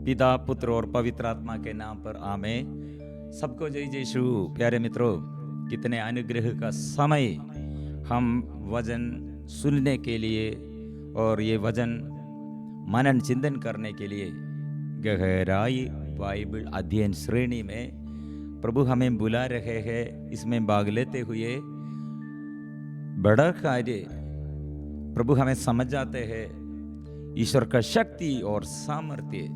पिता, पुत्र और पवित्र आत्मा के नाम पर आमेन। सबको जय जय यीशु। प्यारे मित्रों, कितने अनुग्रह का समय हम वचन सुनने के लिए और ये वचन मनन चिंतन करने के लिए गहराई बाइबल अध्ययन श्रेणी में प्रभु हमें बुला रहे हैं। इसमें भाग लेते हुए बड़ा कार्य प्रभु हमें समझ जाते हैं। ईश्वर का शक्ति और सामर्थ्य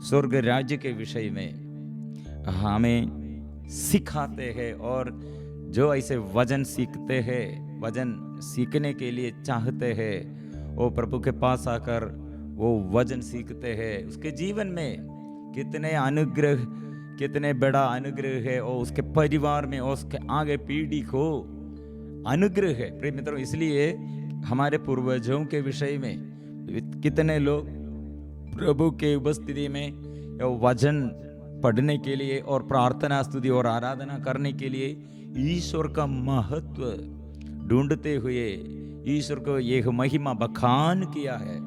स्वर्ग राज्य के विषय में हमें सिखाते हैं, और जो ऐसे वचन सीखते हैं, वचन सीखने के लिए चाहते हैं, वो प्रभु के पास आकर वो वचन सीखते हैं। उसके जीवन में कितने अनुग्रह, कितने बड़ा अनुग्रह है, और उसके परिवार में और उसके आगे पीढ़ी को अनुग्रह है। प्रिय मित्रों, इसलिए हमारे पूर्वजों के विषय में कितने लोग प्रभु के उपस्थिति में वचन पढ़ने के लिए और प्रार्थना, स्तुति और आराधना करने के लिए ईश्वर का महत्व ढूंढते हुए ईश्वर को यह महिमा बखान किया है,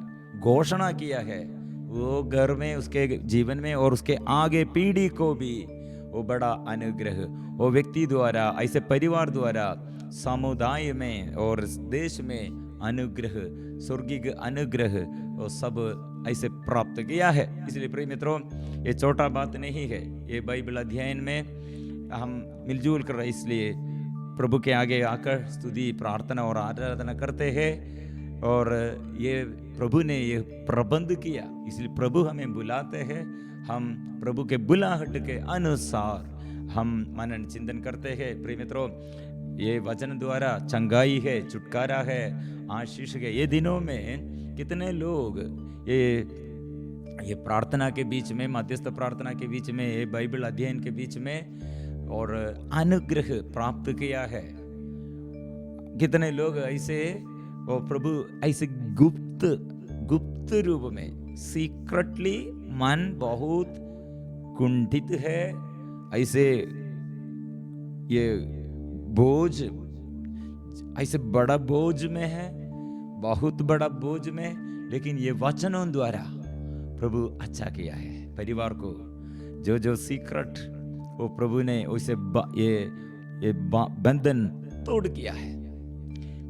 घोषणा किया है। वो घर में, उसके जीवन में और उसके आगे पीढ़ी को भी वो बड़ा अनुग्रह वो व्यक्ति द्वारा, ऐसे परिवार द्वारा, समुदाय में और देश में अनुग्रह, स्वर्गीय अनुग्रह वो सब ऐसे प्राप्त किया है। इसलिए प्रिय मित्रों, ये छोटा बात नहीं है। ये बाइबल अध्ययन में हम मिलजुल कर इसलिए प्रभु के आगे आकर स्तुति, प्रार्थना और आराधना करते हैं, और ये प्रभु ने ये प्रबंध किया। इसलिए प्रभु हमें बुलाते हैं। हम प्रभु के बुलाहट के अनुसार हम मनन चिंतन करते हैं। प्रिय मित्रों, ये वचन द्वारा चंगाई है, छुटकारा है, आशीष है। ये दिनों में कितने लोग ये प्रार्थना के बीच में, मध्यस्थ प्रार्थना के बीच में, ये बाइबल अध्ययन के बीच में और अनुग्रह प्राप्त किया है। कितने लोग ऐसे वो प्रभु ऐसे गुप्त रूप में, सीक्रेटली, मन बहुत कुंठित है, ऐसे ये बोझ, ऐसे बड़ा बोझ में है, बहुत बड़ा बोझ में, लेकिन ये वचनों द्वारा प्रभु अच्छा किया है। परिवार को जो सीक्रेट वो प्रभु ने उसे ये बंधन तोड़ किया है।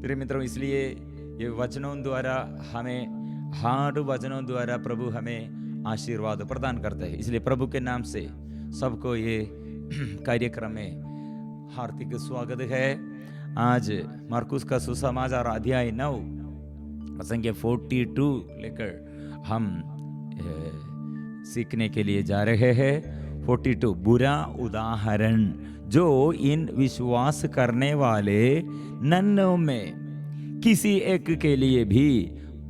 प्रिय मित्रों, इसलिए ये वचनों द्वारा हमें, हर वचनों द्वारा प्रभु हमें आशीर्वाद प्रदान करता है। इसलिए प्रभु के नाम से सबको ये कार्यक्रम में हार्दिक स्वागत है। आज मार्कुस का सुसमाचार अध्याय 9 संख्या 42 लेकर हम सीखने के लिए जा रहे हैं। 42 बुरा उदाहरण जो इन विश्वास करने वाले नन्हों में किसी एक के लिए भी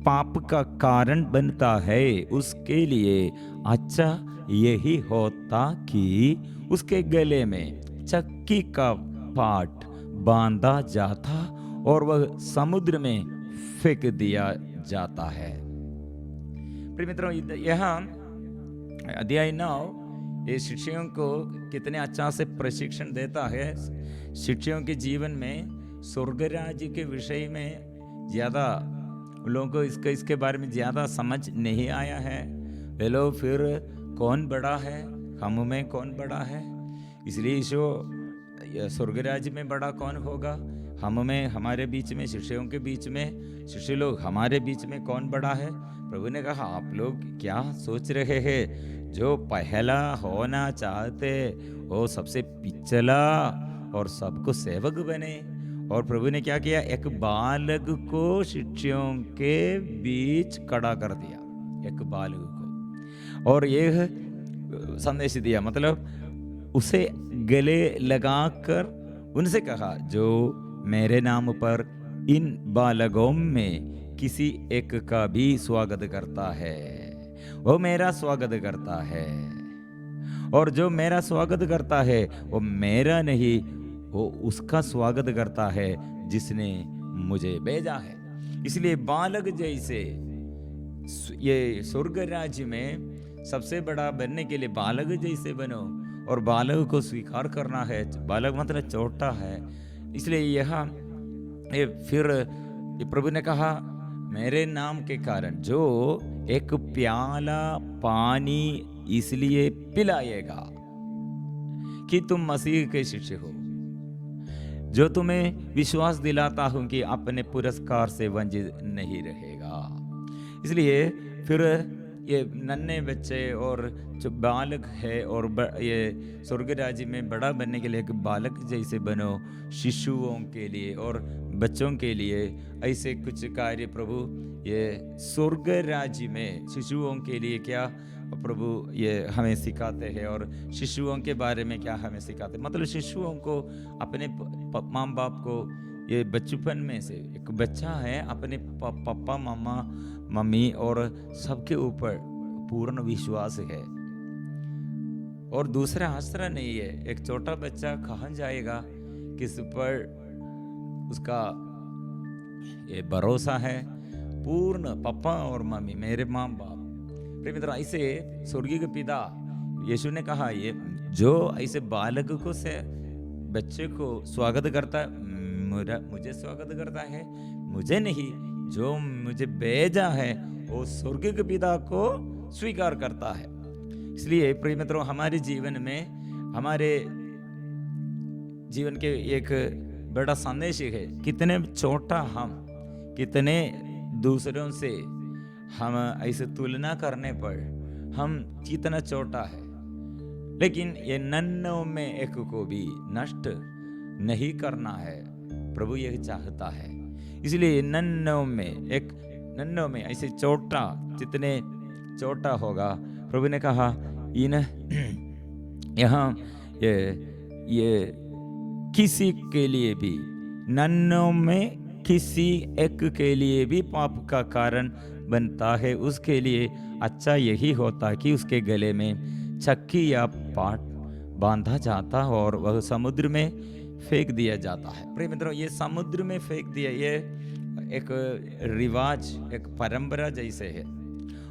पाप का कारण बनता है, उसके लिए अच्छा यही होता कि उसके गले में चक्की का पाट बांधा जाता और वह समुद्र में फेंक दिया जाता है। प्रिय मित्रों, यहाँ अध्याय 9 ये शिष्यों को कितने अच्छा से प्रशिक्षण देता है। शिष्यों के जीवन में स्वर्ग राज्य के विषय में ज्यादा लोगों को इसके बारे में ज्यादा समझ नहीं आया है। वे लोग फिर कौन बड़ा है, हम में कौन बड़ा है, इसलिए स्वर्ग राज्य में बड़ा कौन होगा, हम में, हमारे बीच में, शिष्यों के बीच में, शिष्य लोग हमारे बीच में कौन बड़ा है। प्रभु ने कहा, आप लोग क्या सोच रहे हैं? जो पहला होना चाहते वो सबसे पिछला और सबको सेवक बने। और प्रभु ने क्या किया? एक बालक को शिष्यों के बीच खड़ा कर दिया, एक बालक को, और यह संदेश दिया, मतलब उसे गले लगाकर उनसे कहा, जो मेरे नाम पर इन बालकों में किसी एक का भी स्वागत करता है, वो मेरा स्वागत करता है, और जो मेरा स्वागत करता है वो मेरा नहीं, वो उसका स्वागत करता है जिसने मुझे भेजा है। इसलिए बालक जैसे ये स्वर्ग राज्य में सबसे बड़ा बनने के लिए बालक जैसे बनो, और बालक को स्वीकार करना है। बालक मतलब छोटा है। इसलिए यहाँ फिर प्रभु ने कहा, मेरे नाम के कारण जो एक प्याला पानी इसलिए पिलाएगा कि तुम मसीह के शिष्य हो, जो तुम्हें विश्वास दिलाता हूं कि अपने पुरस्कार से वंचित नहीं रहेगा। इसलिए फिर ये नन्हे बच्चे और जो बालक है और ये स्वर्ग राज्य में बड़ा बनने के लिए एक बालक जैसे बनो, शिशुओं के लिए और बच्चों के लिए ऐसे कुछ कार्य प्रभु ये स्वर्ग राज्य में शिशुओं के लिए क्या प्रभु ये हमें सिखाते हैं, और शिशुओं के बारे में क्या हमें सिखाते हैं। मतलब शिशुओं को अपने माँ बाप को ये बचपन में से, एक बच्चा है अपने पापा मामा मम्मी और सबके ऊपर पूर्ण विश्वास है, और दूसरा आश्रय नहीं है। एक छोटा बच्चा कहाँ जाएगा, किस पर उसका ये भरोसा है, पूर्ण पापा और मम्मी मेरे माँ बाप। मित्र, ऐसे स्वर्गीय के पिता यीशु ने कहा, ये जो ऐसे बालक को से बच्चे को स्वागत करता है, मुझे स्वागत करता है, मुझे नहीं, जो मुझे भेजा है वो स्वर्गीय के पिता को स्वीकार करता है। इसलिए प्रिय मित्रों, हमारे जीवन में, हमारे जीवन के एक बड़ा संदेश है, कितने छोटा हम, कितने दूसरों से हम ऐसे तुलना करने पर हम कितना छोटा है, लेकिन ये नन्हों में एक को भी नष्ट नहीं करना है, प्रभु यह चाहता है। इसलिए नन्हों में ऐसे छोटा, जितने छोटा होगा, प्रभु ने कहा इन यहाँ ये किसी के लिए भी, नन्हों में किसी एक के लिए भी पाप का कारण बनता है, उसके लिए अच्छा यही होता कि उसके गले में चक्की या पाट बांधा जाता और वह समुद्र में फेंक दिया जाता है। प्रिय मित्रों, ये समुद्र में फेंक दिया, ये एक रिवाज, एक परंपरा जैसे है।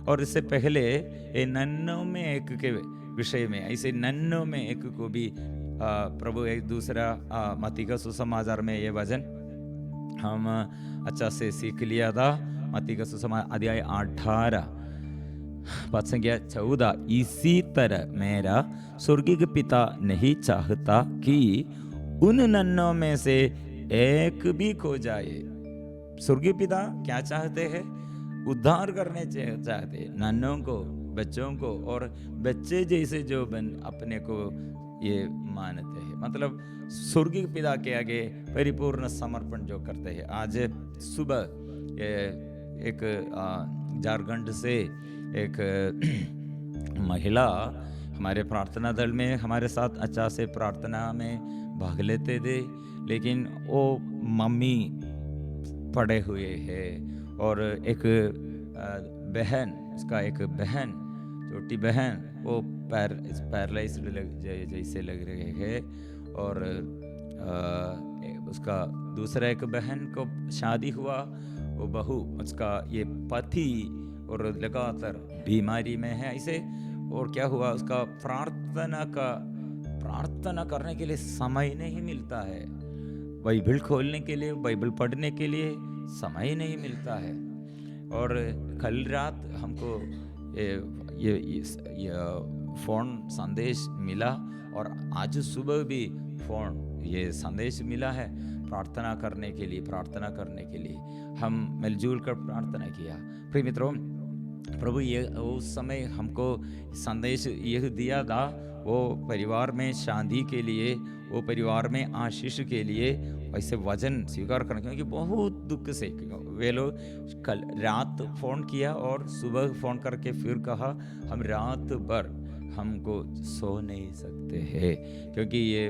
और इससे पहले ये नन्हों में एक के विषय में, ऐसे नन्हों में एक को भी प्रभु एक दूसरा मत्ती का सुसमाचार में ये वचन हम अच्छा से सीख लिया था। मत्ती का सुसमाचार अध्याय 18 पद संख्या 14, इसी तरह मेरा स्वर्गीय पिता नहीं चाहता कि उन नन्हों में से एक भी खो जाए। स्वर्गीय पिता क्या चाहते हैं? उद्धार करने चाहते हैं नन्हों को, बच्चों को, और बच्चे जैसे जो अपने को ये मानते हैं, मतलब स्वर्गीय पिता के आगे परिपूर्ण समर्पण जो करते हैं। आज सुबह एक झारखंड से एक महिला हमारे प्रार्थना दल में हमारे साथ अच्छा से प्रार्थना में भाग लेते थे, लेकिन वो मम्मी पड़े हुए है, और एक बहन, उसका एक बहन, छोटी बहन, वो पैरालाइज्ड जैसे लग रहे हैं, और उसका दूसरा एक बहन को शादी हुआ, वो बहू, उसका ये पति और लगातार बीमारी में है ऐसे। और क्या हुआ, उसका प्रार्थना करने के लिए समय नहीं मिलता है, बाइबल खोलने के लिए, बाइबल पढ़ने के लिए समय नहीं मिलता है। और कल रात हमको ये फोन संदेश मिला, और आज सुबह भी फोन ये संदेश मिला है प्रार्थना करने के लिए। हम मिलजुल कर प्रार्थना किया। प्रिय मित्रों, प्रभु ये उस समय हमको संदेश यह दिया था, वो परिवार में शांति के लिए, वो परिवार में आशीष के लिए वैसे वचन स्वीकार करना, क्योंकि बहुत दुख से वे लोग कल रात फ़ोन किया और सुबह फ़ोन करके फिर कहा हम रात भर हमको सो नहीं सकते हैं, क्योंकि ये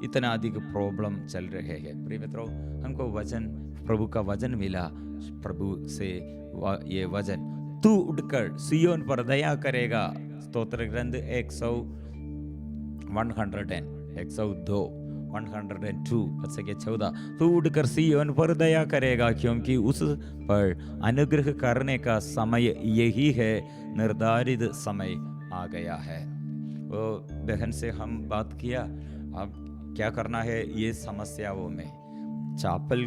इतना अधिक प्रॉब्लम चल रहे हैं। प्रिय मित्रों, हमको वचन, प्रभु का वचन मिला, प्रभु से ये वचन, तू उठकर सियोन पर दया करेगा। स्तोत्र ग्रंथ 102 तू उठकर सियोन पर दया करेगा, क्योंकि उस पर अनुग्रह करने का समय यही है, निर्धारित समय आ गया है। वो बहन से हम बात किया, अब क्या करना है ये समस्याओं में, चापल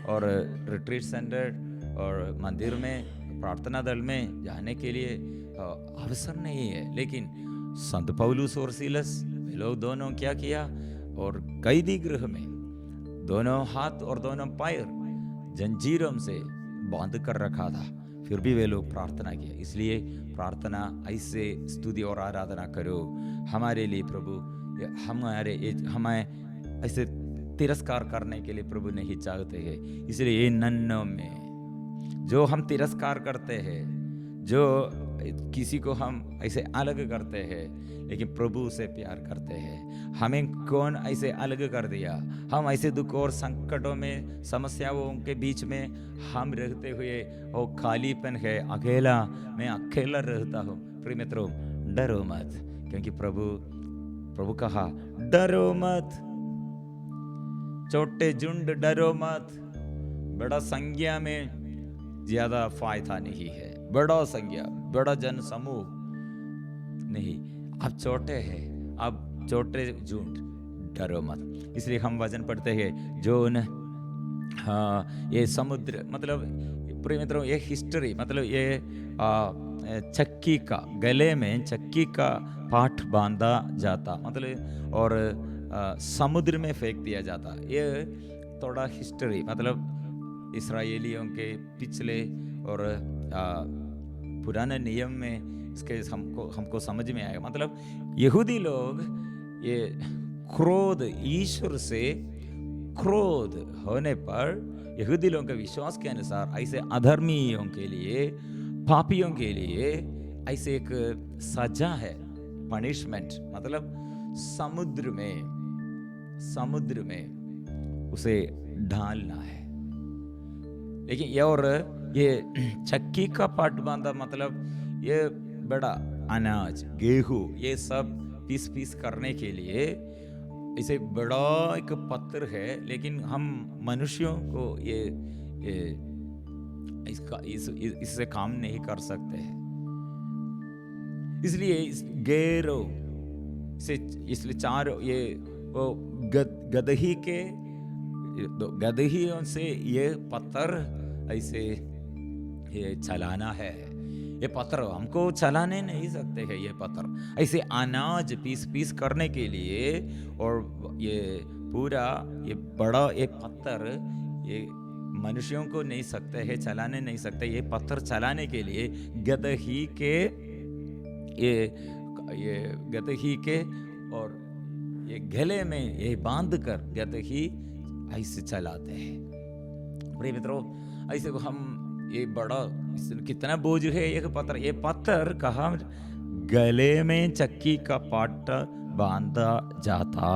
और रिट्रीट सेंटर और मंदिर में प्रार्थना दल में जाने के लिए अवसर नहीं है। लेकिन संत पौलुस और सीलस वे लोग दोनों क्या किया, और कैदी गृह में दोनों हाथ और दोनों पैर जंजीरों से बांध कर रखा था, फिर भी वे लोग प्रार्थना किया। इसलिए प्रार्थना ऐसे स्तुति और आराधना करो हमारे लिए। प्रभु हमें ऐसे तिरस्कार करने के लिए प्रभु नहीं चाहते हैं। इसलिए ये नन्नों में जो हम तिरस्कार करते हैं, जो किसी को हम ऐसे अलग करते हैं, लेकिन प्रभु उसे प्यार करते हैं। हमें कौन ऐसे अलग कर दिया? हम ऐसे दुख और संकटों में, समस्याओं के बीच में हम रहते हुए वो खालीपन है, अकेला, मैं अकेला रहता हूँ। प्रिय मित्रों, डरो मत, क्योंकि प्रभु कहा डरो मत, छोटे झुंड डरो मत। बड़ा संख्या में ज्यादा फायदा नहीं है, बड़ा संख्या, बड़ा जन समूह नहीं। अब छोटे हैं, अब छोटे झुंड, डरो मत। इसलिए हम वचन पढ़ते हैं जो ये समुद्र, मतलब प्रिय मित्रों ये हिस्ट्री, मतलब ये चक्की का, गले में चक्की का पाठ बांधा जाता, मतलब और समुद्र में फेंक दिया जाता। ये थोड़ा हिस्ट्री, मतलब इस्राएलियों के पिछले और पुराने नियम में इसके हमको समझ में आएगा। मतलब यहूदी लोग ये क्रोध, ईश्वर से क्रोध होने पर यहूदी लोगों के विश्वास के अनुसार ऐसे अधर्मियों के लिए, पापियों के लिए ऐसे एक सजा है, पनिशमेंट, मतलब समुद्र में उसे डालना है। लेकिन ये चक्की का पाट बांधा, मतलब ये बड़ा अनाज, गेहूं, ये सब पीस करने के लिए इसे बड़ा एक पत्थर है। लेकिन हम मनुष्यों को इससे काम नहीं कर सकते हैं। इसलिए इस गैरों से, इसलिए चारों ये वो गदहियों से ये पत्थर ऐसे ये चलाना है। ये पत्थर हमको चलाने नहीं सकते हैं। ये पत्थर ऐसे अनाज पीस करने के लिए, और ये पूरा ये बड़ा ये पत्थर ये मनुष्यों को नहीं सकते हैं, चलाने नहीं सकते। ये पत्थर चलाने के लिए गदही के और ये गले में ये बांध कर गदही ऐसे चलाते हैं। प्रिय मित्रों, ऐसे हम ये बड़ा कितना बोझ है एक पत्थर। ये पत्थर कहा गले में चक्की का पाटा बांधा जाता,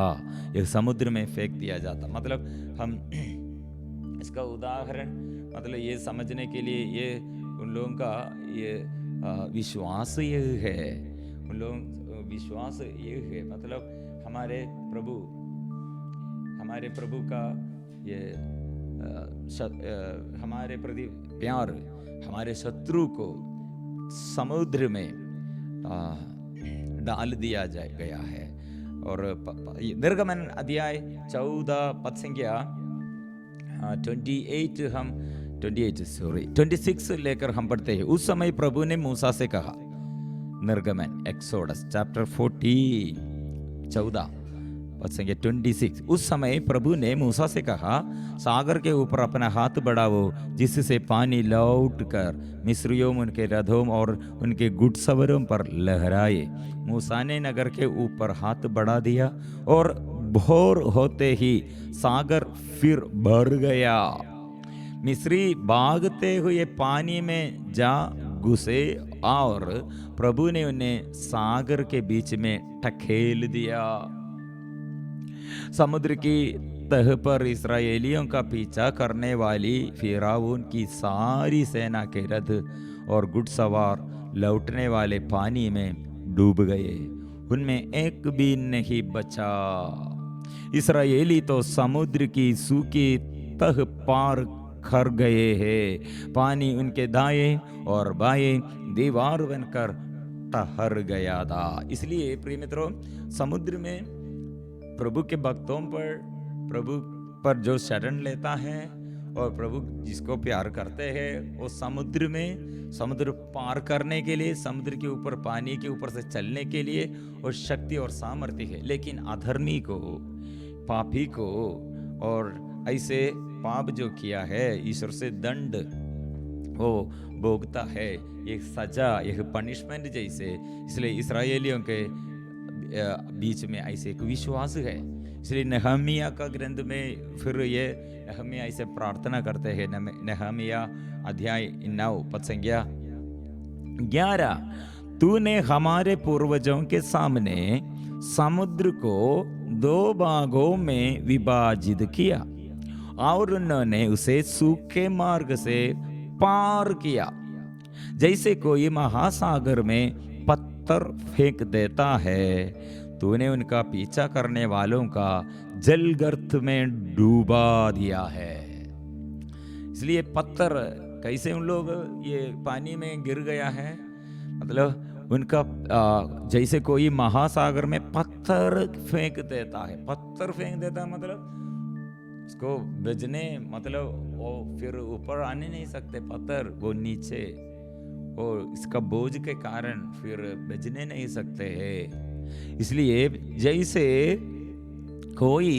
ये समुद्र में फेंक दिया जाता। मतलब हम इसका उदाहरण, मतलब ये समझने के लिए, ये उन लोगों का ये विश्वास ये है, उन लोगों विश्वास ये है, मतलब हमारे प्रभु का ये हमारे प्रति प्यार, हमारे शत्रु को समुद्र में डाल दिया गया है। और निर्गमन अध्याय 14 पद संख्या 26 लेकर हम पढ़ते हैं। उस समय प्रभु ने मूसा से कहा, निर्गमन एक्सोडस चैप्टर 14 संख्या 26। उस समय प्रभु ने मूसा से कहा, सागर के ऊपर अपना हाथ बढ़ाओ, जिससे पानी लौट कर मिस्रियों, उनके रथों और उनके घुड़सवारों पर लहराए। मूसा ने नगर के ऊपर हाथ बढ़ा दिया और भोर होते ही सागर फिर भर गया। मिस्री भागते हुए पानी में जा घुसे और प्रभु ने उन्हें सागर के बीच में ढकेल दिया। समुद्र की तह पर इस्राएलियों का पीछा करने वाली फिरौन की सारी सेना के रथ और घुड़सवार लौटने वाले पानी में डूब गए, उनमें एक भी नहीं बचा। इस्राएली तो समुद्र की सूखी तह पार कर गए हैं, पानी उनके दाएं और बाएं दीवार बनकर ठहर गया था। इसलिए प्रिय मित्रों, समुद्र में प्रभु के भक्तों पर, प्रभु पर जो शरण लेता है और प्रभु जिसको प्यार करते हैं वो समुद्र पार करने के लिए, समुद्र के ऊपर, पानी के ऊपर से चलने के लिए और शक्ति और सामर्थ्य है। लेकिन अधर्मी को, पापी को, और ऐसे पाप जो किया है ईश्वर से दंड वो भोगता है, एक सजा, एक पनिशमेंट जैसे। इसलिए इसराइलियों के बीच में ऐसे एक विश्वास है। इसलिए नहमिया का ग्रंथ में फिर ये नहमिया ऐसे प्रार्थना करते हैं। नहमिया अध्याय 9 पद संख्या 11, तूने हमारे पूर्वजों के सामने समुद्र को 2 भागों में विभाजित किया और उन्होंने उसे सूखे मार्ग से पार किया, जैसे कोई महासागर में पत्थर फेंक देता है। तूने उनका पीछा करने वालों का जलगर्त में डूबा दिया है। इसलिए पत्थर कैसे उन लोग ये पानी में गिर गया है, मतलब उनका जैसे कोई महासागर में पत्थर फेंक देता है। पत्थर फेंक देता है मतलब उसको बजने, मतलब वो फिर ऊपर आने नहीं सकते पत्थर, वो नीचे, और इसका बोझ के कारण फिर बजने नहीं सकते हैं। इसलिए जैसे कोई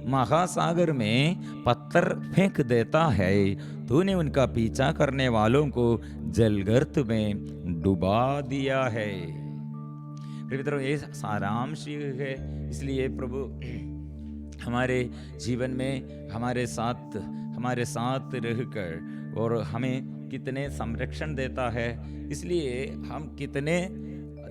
महासागर में पत्थर फेंक देता है, तूने उनका पीछा करने वालों को जलगर्त में डुबा दिया है। मित्रों, ये सारांश है। इसलिए प्रभु हमारे जीवन में हमारे साथ रहकर और हमें कितने संरक्षण देता है। इसलिए हम कितने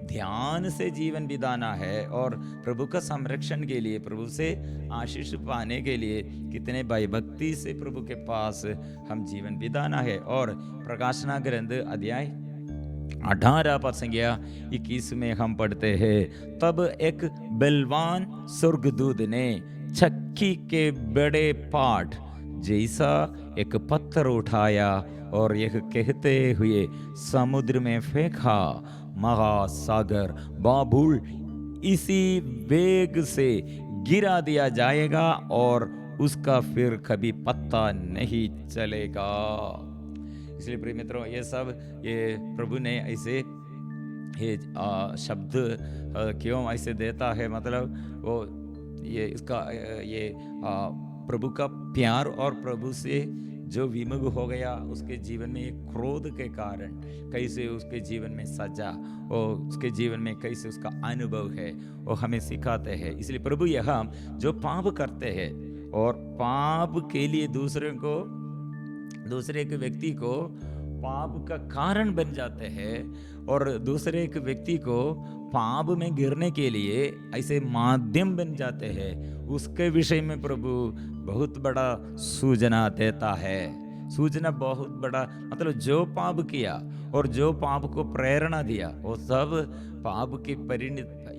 ध्यान से जीवन बिताना है और प्रभु का संरक्षण के लिए, प्रभु से आशीष पाने के लिए कितने भयभक्ति से प्रभु के पास हम जीवन बिताना है। और प्रकाशना ग्रंथ अध्याय 18 पद संख्या 21 में हम पढ़ते हैं, तब एक बलवान स्वर्गदूत ने चक्की के बड़े पाट जैसा एक पत्थर उठाया और यह कहते हुए समुद्र में फेंका, महासागर बाबुल इसी वेग से गिरा दिया जाएगा और उसका फिर कभी पता नहीं चलेगा। इसलिए प्रिय मित्रों, ये सब ये प्रभु ने ऐसे ये शब्द क्यों ऐसे देता है, मतलब वो ये इसका ये प्रभु का प्यार और प्रभु से जो विमुख हो गया उसके जीवन में एक क्रोध के कारण कैसे उसके जीवन में सजा और उसके जीवन में कैसे उसका अनुभव है वो हमें सिखाते हैं। इसलिए प्रभु यहाँ जो पाप करते हैं और पाप के लिए दूसरे के व्यक्ति को पाप का कारण बन जाते हैं और दूसरे एक व्यक्ति को पाप में गिरने के लिए ऐसे माध्यम बन जाते हैं, उसके विषय में प्रभु बहुत बड़ा सूचना देता है। सूचना बहुत बड़ा, मतलब जो पाप किया और जो पाप को प्रेरणा दिया वो सब पाप के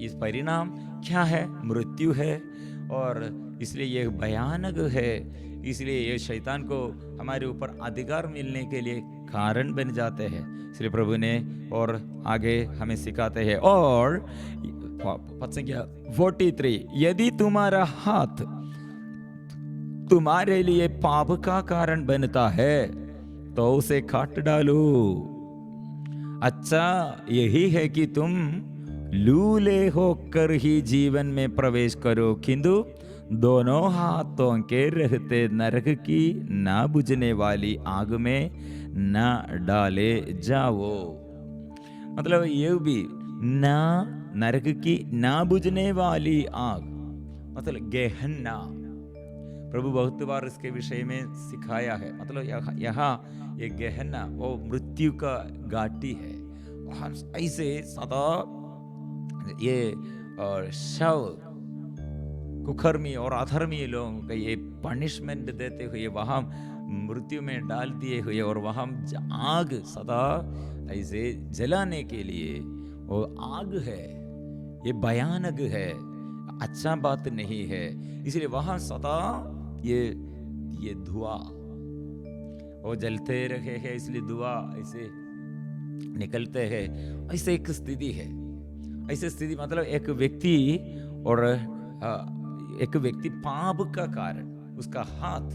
इस परिणाम क्या है? मृत्यु है। और इसलिए ये भयानक है। इसलिए ये शैतान को हमारे ऊपर अधिकार मिलने के लिए कारण बन जाते हैं। इसलिए प्रभु ने और आगे हमें सिखाते हैं। और पद संख्या 43, यदि तुम्हारा हाथ तुम्हारे लिए पाप का कारण बनता है तो उसे काट डालो। अच्छा यही है कि तुम लूले होकर ही जीवन में प्रवेश करो, किंतु दोनों हाथों के रहते नरक की ना बुझने वाली आग में ना डाले जाओ। मतलब ये भी ना, नरक की ना बुझने वाली आग मतलब गेहन्ना। प्रभु बहुत बार इसके विषय में सिखाया है। मतलब यहाँ ये गेहन्ना वो मृत्यु का घाटी है। हम ऐसे सदा ये शव कुकर्मी और अधर्मी लोगों का ये पनिशमेंट देते हुए वहां मृत्यु में डाल दिए हुए और वहां आग सदा ऐसे जलाने के लिए वो आग है, ये भयानक है, अच्छा बात नहीं है। इसलिए वहां सदा ये धुआं वो जलते रहे हैं, इसलिए धुआं ऐसे निकलते हैं। ऐसे एक स्थिति है, ऐसे स्थिति मतलब एक व्यक्ति और एक व्यक्ति पाप का कारण उसका हाथ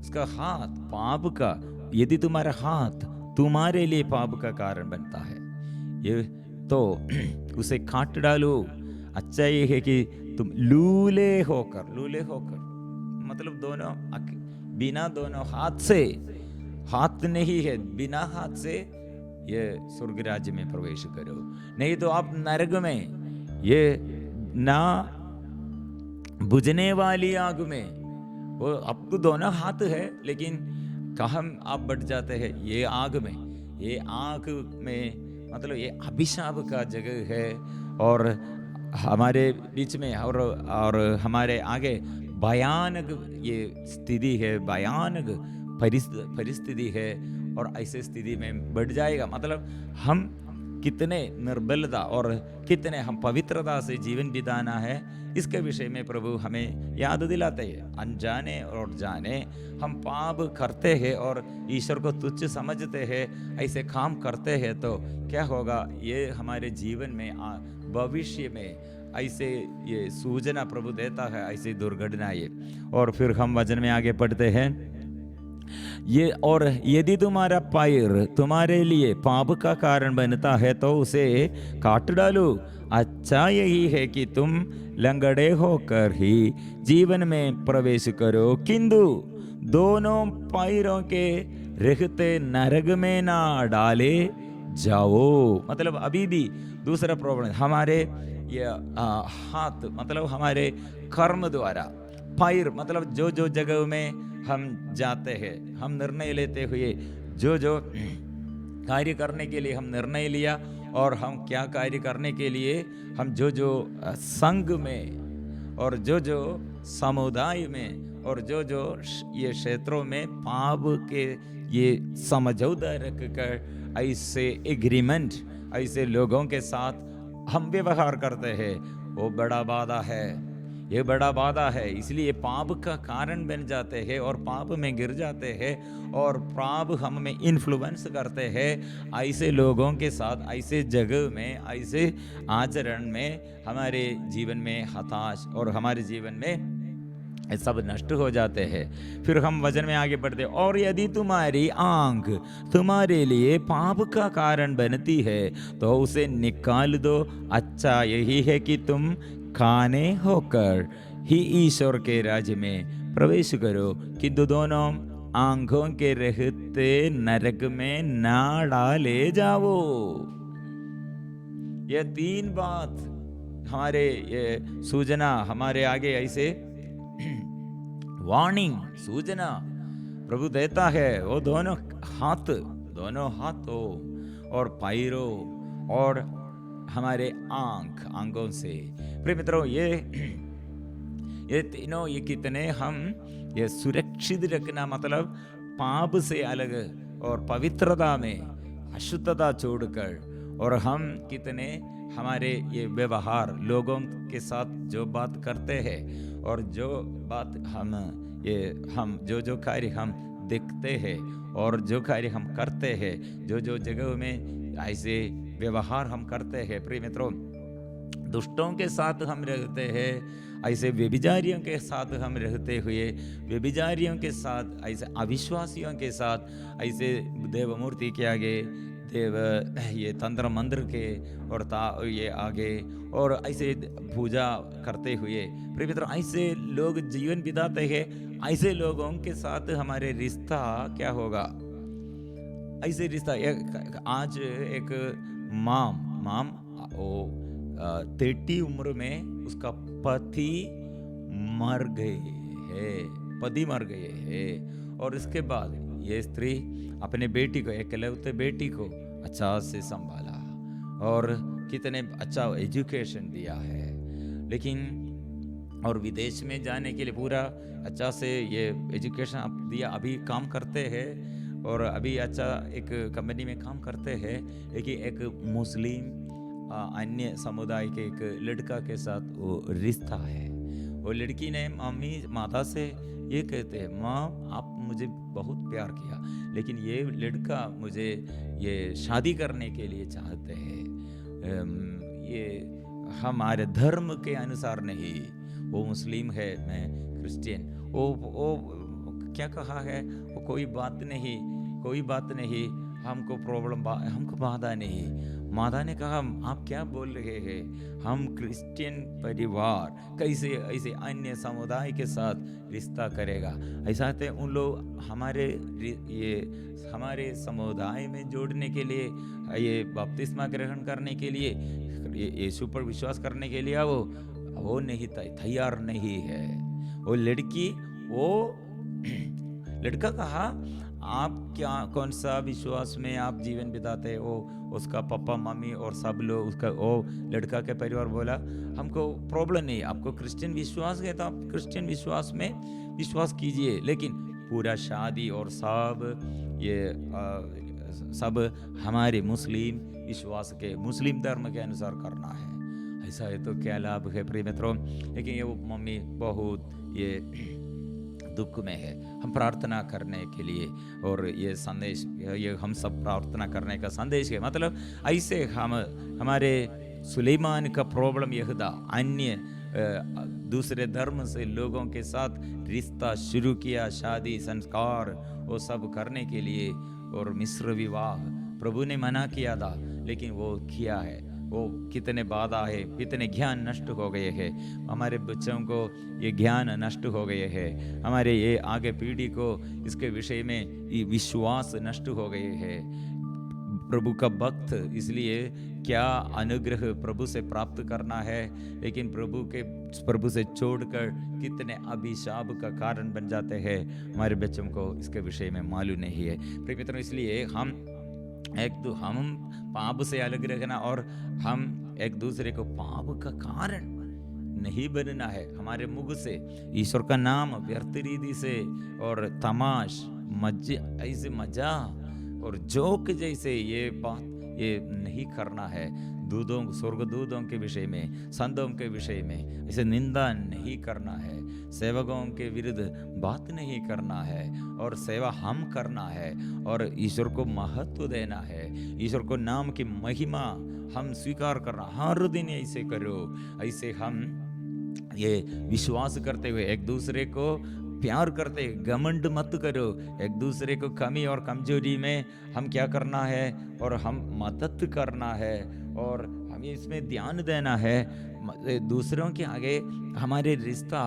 उसका हाथ पाप का, यदि तुम्हारा हाथ तुम्हारे लिए पाप का कारण बनता है ये तो उसे काट डालो। अच्छा ये है कि तुम लूले होकर मतलब दोनों बिना दोनों हाथ से, हाथ नहीं है, बिना हाथ से ये स्वर्ग राज्य में प्रवेश करो, नहीं तो आप नरक में, ये ना बुझने वाली आग में। वो आपको दोनों हाथ है लेकिन कहाँ आप बढ़ जाते हैं, ये आग में, ये आग में मतलब ये अभिशाप का जगह है। और हमारे बीच में और हमारे आगे भयानक ये स्थिति है, भयानक परिस्थिति है। और ऐसे स्थिति में बढ़ जाएगा, मतलब हम कितने निर्बलता और कितने हम पवित्रता से जीवन बिताना है, इसके विषय में प्रभु हमें याद दिलाते हैं। अनजाने और जाने हम पाप करते हैं और ईश्वर को तुच्छ समझते हैं, ऐसे काम करते हैं तो क्या होगा, ये हमारे जीवन में भविष्य में ऐसे ये सूचना प्रभु देता है, ऐसी दुर्घटना ये। और फिर हम वचन में आगे पढ़ते हैं ये, और यदि तुम्हारा पैर तुम्हारे लिए पाप का कारण बनता है तो उसे काट डालो। अच्छा यही है कि तुम लंगड़े होकर ही जीवन में प्रवेश करो, किंतु दोनों पैरों के रहते नरक में ना डाले जाओ। मतलब अभी भी दूसरा प्रॉब्लम, हमारे ये हाथ मतलब हमारे कर्म द्वारा, पैर मतलब जो जो जगह में हम जाते हैं, हम निर्णय लेते हुए जो जो कार्य करने के लिए हम निर्णय लिया, और हम क्या कार्य करने के लिए हम जो जो संघ में और जो जो समुदाय में और जो जो ये क्षेत्रों में पाप के ये समझौता रख कर ऐसे एग्रीमेंट, ऐसे लोगों के साथ हम व्यवहार करते हैं, वो बड़ा बाधा है, ये बड़ा बाधा है। इसलिए पाप का कारण बन जाते हैं और पाप में गिर जाते हैं और पाप हम में इन्फ्लुएंस करते हैं। ऐसे लोगों के साथ, ऐसे जगह में, ऐसे आचरण में हमारे जीवन में हताश और हमारे जीवन में सब नष्ट हो जाते हैं। फिर हम वचन में आगे बढ़ते, और यदि तुम्हारी आंख तुम्हारे लिए पाप का कारण बनती है तो उसे निकाल दो। अच्छा यही है कि तुम काने होकर ही ईश्वर के राज्य में प्रवेश करो, किंतु दोनों आंखों के रहते नरक में ना डाले जाओ। ये तीन बात हमारे ये सूचना हमारे आगे ऐसे वार्निंग सूचना प्रभु देता है। वो दोनों हाथों और पैरों और हमारे आंखों से, प्रिय मित्रों, ये तीनों ये कितने हम ये सुरक्षित रखना, मतलब पाप से अलग और पवित्रता में अशुद्धता छोड़कर, और हम कितने हमारे ये व्यवहार लोगों के साथ जो बात करते हैं और जो बात हम जो कार्य हम देखते हैं और जो कार्य हम करते हैं, जो जो जगह में ऐसे व्यवहार हम करते हैं, प्रिय मित्रों, दुष्टों के साथ हम रहते हैं, ऐसे व्यभिचारियों के साथ हम रहते हुए, व्यभिचारियों के साथ, ऐसे अविश्वासियों के साथ, ऐसे देव मूर्ति के आगे, देव ये तंत्र मंत्र के और ये आगे और ऐसे पूजा करते हुए, प्रिय मित्रों, ऐसे लोग जीवन बिताते हैं। ऐसे लोगों के साथ हमारे रिश्ता क्या होगा? ऐसे रिश्ता आज एक माम 30 उम्र में उसका पति मर गए हैं और इसके बाद ये स्त्री अपने बेटी को, एकलौते बेटी को अच्छा से संभाला और कितने अच्छा एजुकेशन दिया है, लेकिन और विदेश में जाने के लिए पूरा अच्छा से ये एजुकेशन दिया, अभी काम करते हैं और अभी अच्छा एक कंपनी में काम करते हैं, लेकिन एक मुस्लिम अन्य समुदाय के एक लड़का के साथ वो रिश्ता है। वो लड़की ने माता से ये कहते हैं, माँ आप मुझे बहुत प्यार किया, लेकिन ये लड़का मुझे ये शादी करने के लिए चाहते हैं, ये हमारे धर्म के अनुसार नहीं, वो मुस्लिम है, मैं क्रिश्चियन। वो क्या कहा है, वो कोई बात नहीं, कोई बात नहीं, हमको प्रॉब्लम हमको बाधा नहीं। माता ने कहा आप क्या बोल रहे हैं, हम क्रिश्चियन परिवार कैसे ऐसे अन्य समुदाय के साथ रिश्ता करेगा। ऐसा थे उन लोग ये हमारे समुदाय में जोड़ने के लिए, ये बपतिस्मा ग्रहण करने के लिए, यीशु पर विश्वास करने के लिए वो नहीं तैयार नहीं है। वो लड़की, वो लड़का कहा आप क्या कौन सा विश्वास में आप जीवन बिताते हो। उसका पापा मम्मी और सब लोग, उसका वो लड़का के परिवार बोला हमको प्रॉब्लम नहीं, आपको क्रिश्चियन विश्वास है तो आप क्रिश्चियन विश्वास में विश्वास कीजिए, लेकिन पूरा शादी और सब हमारे मुस्लिम विश्वास के, मुस्लिम धर्म के अनुसार करना है। ऐसा है तो क्या लाभ है प्रिय मित्रों। लेकिन ये वो मम्मी बहुत ये दुख में है। हम प्रार्थना करने के लिए, और ये संदेश, ये हम सब प्रार्थना करने का संदेश है। मतलब ऐसे हमारे सुलेमान का प्रॉब्लम यह था, अन्य दूसरे धर्म से लोगों के साथ रिश्ता शुरू किया, शादी संस्कार वो सब करने के लिए, और मिस्र विवाह प्रभु ने मना किया था, लेकिन वो किया है। वो कितने बाधा है, कितने ज्ञान नष्ट हो गए हैं, हमारे बच्चों को ये ज्ञान नष्ट हो गए हैं, हमारे ये आगे पीढ़ी को इसके विषय में ये विश्वास नष्ट हो गए हैं। प्रभु का भक्त इसलिए क्या अनुग्रह प्रभु से प्राप्त करना है, लेकिन प्रभु से छोड़कर कितने अभिशाप का कारण बन जाते हैं, हमारे बच्चों को इसके विषय में मालूम नहीं है। प्रिय मित्रों, इसलिए हम पाप से अलग रखना, और हम एक दूसरे को पाप का कारण नहीं बनना है। हमारे मुख से ईश्वर का नाम व्यर्थ रीति से और तमाश ऐसे मजा और जोक जैसे ये बात ये नहीं करना है। स्वर्गदूतों के विषय में, संतों के विषय में ऐसे निंदा नहीं करना है। सेवकों के विरुद्ध बात नहीं करना है, और सेवा हम करना है, और ईश्वर को महत्व देना है। ईश्वर को नाम की महिमा हम स्वीकार करना, हर दिन ऐसे करो। ऐसे हम ये विश्वास करते हुए एक दूसरे को प्यार करते, घमंड मत करो। एक दूसरे को कमी और कमजोरी में हम क्या करना है, और हम मदद करना है, और हमें इसमें ध्यान देना है। दूसरों के आगे हमारे रिश्ता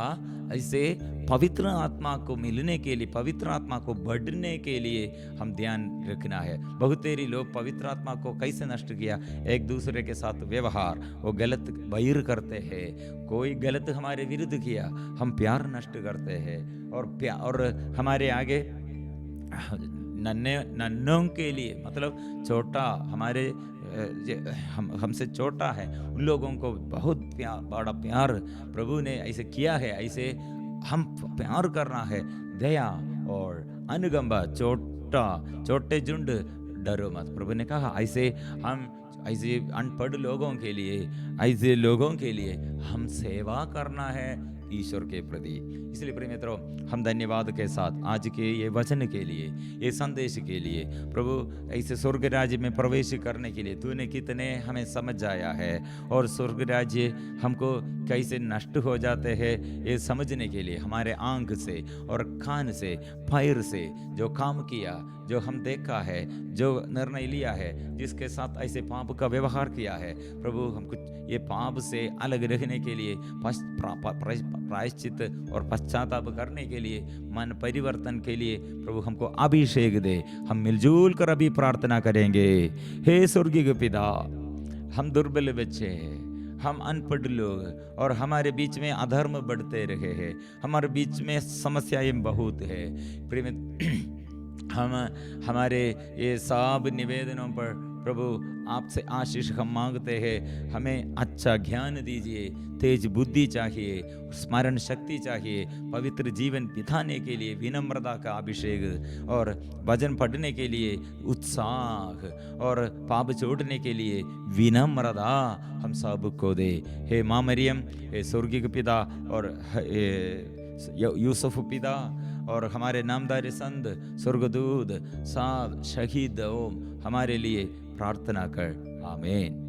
ऐसे पवित्र आत्मा को मिलने के लिए, पवित्र आत्मा को बढ़ने के लिए हम ध्यान रखना है। बहुत तेरी लोग पवित्र आत्मा को कैसे नष्ट किया, एक दूसरे के साथ व्यवहार वो गलत बैर करते हैं। कोई गलत हमारे विरुद्ध किया, हम प्यार नष्ट करते हैं, और हमारे आगे नन्हों के लिए, मतलब छोटा हमारे हमसे छोटा है उन लोगों को बहुत बड़ा प्यार प्रभु ने ऐसे किया है। ऐसे हम प्यार करना है, दया और अनुकंपा। छोटे झुंड डरो मत, प्रभु ने कहा। ऐसे अनपढ़ लोगों के लिए, ऐसे लोगों के लिए हम सेवा करना है ईश्वर के प्रति। इसलिए प्रिय मित्रों, हम धन्यवाद के साथ आज के ये वचन के लिए, ये संदेश के लिए, प्रभु ऐसे स्वर्ग राज्य में प्रवेश करने के लिए तूने कितने हमें समझ आया है, और स्वर्ग राज्य हमको कैसे नष्ट हो जाते हैं ये समझने के लिए हमारे आंख से और कान से, पैर से जो काम किया, जो हम देखा है, जो निर्णय लिया है, जिसके साथ ऐसे पाप का व्यवहार किया है, प्रभु हमको ये पाप से अलग रखने के लिए, प्रायश्चित और पश्चाताप करने के लिए, मन परिवर्तन के लिए प्रभु हमको अभिषेक दे। हम मिलजुल कर अभी प्रार्थना करेंगे। हे स्वर्गीय पिता, हम दुर्बल बच्चे हैं, हम अनपढ़ लोग, और हमारे बीच में अधर्म बढ़ते रहे हैं, हमारे बीच में समस्याएं बहुत है। हम हमारे ये सब निवेदनों पर प्रभु आपसे आशीष हम मांगते हैं। हमें अच्छा ज्ञान दीजिए, तेज बुद्धि चाहिए, स्मरण शक्ति चाहिए, पवित्र जीवन बिताने के लिए विनम्रता का अभिषेक, और भजन पढ़ने के लिए उत्साह, और पाप छोड़ने के लिए विनम्रता हम सबको दे। हे माँ मरियम, हे स्वर्गीय पिता, और यूसुफ पिता, और हमारे नामदार संत, स्वर्गदूत, साध, शहीद, ओम हमारे लिए प्रार्थना कर। आमीन।